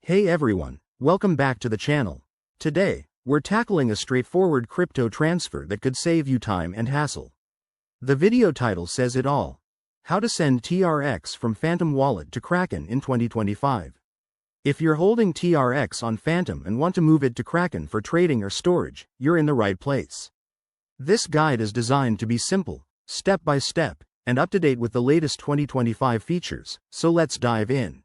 Hey everyone, welcome back to the channel. Today, we're tackling a straightforward crypto transfer that could save you time and hassle. The video title says it all. How to send TRX from Phantom Wallet to Kraken in 2025. If you're holding TRX on Phantom and want to move it to Kraken for trading or storage, you're in the right place. This guide is designed to be simple, step by step, and up to date with the latest 2025 features, so let's dive in.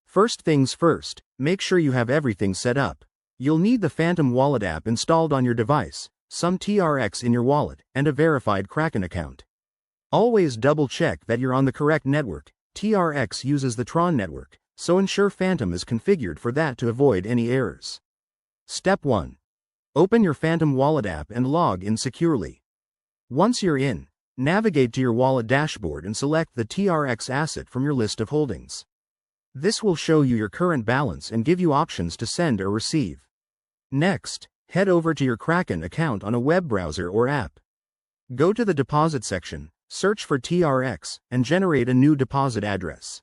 First things first, make sure you have everything set up. You'll need the Phantom Wallet app installed on your device, some TRX in your wallet, and a verified Kraken account. Always double check that you're on the correct network. TRX uses the Tron network, so ensure Phantom is configured for that to avoid any errors. Step 1. Open your Phantom Wallet app and log in securely. Once you're in, navigate to your wallet dashboard and select the TRX asset from your list of holdings. This will show you your current balance and give you options to send or receive. Next, head over to your Kraken account on a web browser or app. Go to the deposit section, search for TRX, and generate a new deposit address.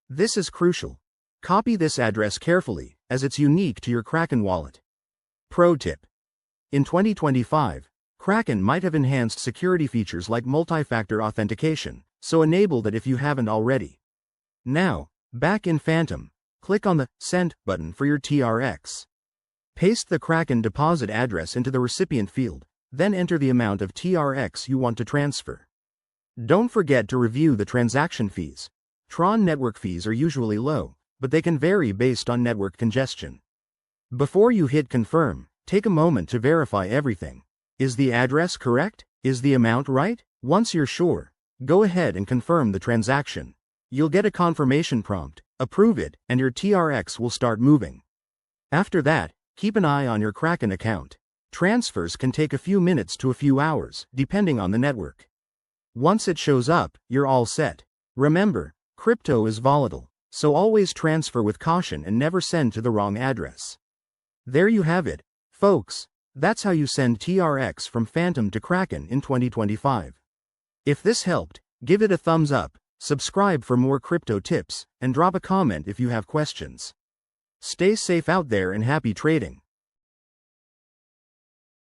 This is crucial. Copy this address carefully, as it's unique to your Kraken wallet. Pro tip. In 2025, Kraken might have enhanced security features like multi-factor authentication, so enable it if you haven't already. Now, back in Phantom, click on the Send button for your TRX. Paste the Kraken deposit address into the recipient field, then enter the amount of TRX you want to transfer. Don't forget to review the transaction fees. Tron network fees are usually low, but they can vary based on network congestion. Before you hit confirm, take a moment to verify everything. Is the address correct? Is the amount right? Once you're sure, go ahead and confirm the transaction. You'll get a confirmation prompt, approve it, and your TRX will start moving. After that, keep an eye on your Kraken account. Transfers can take a few minutes to a few hours, depending on the network. Once it shows up, you're all set. Remember, crypto is volatile, so always transfer with caution and never send to the wrong address. There you have it, folks. That's how you send TRX from Phantom to Kraken in 2025. If this helped, give it a thumbs up. Subscribe for more crypto tips, and drop a comment if you have questions. Stay safe out there and happy trading.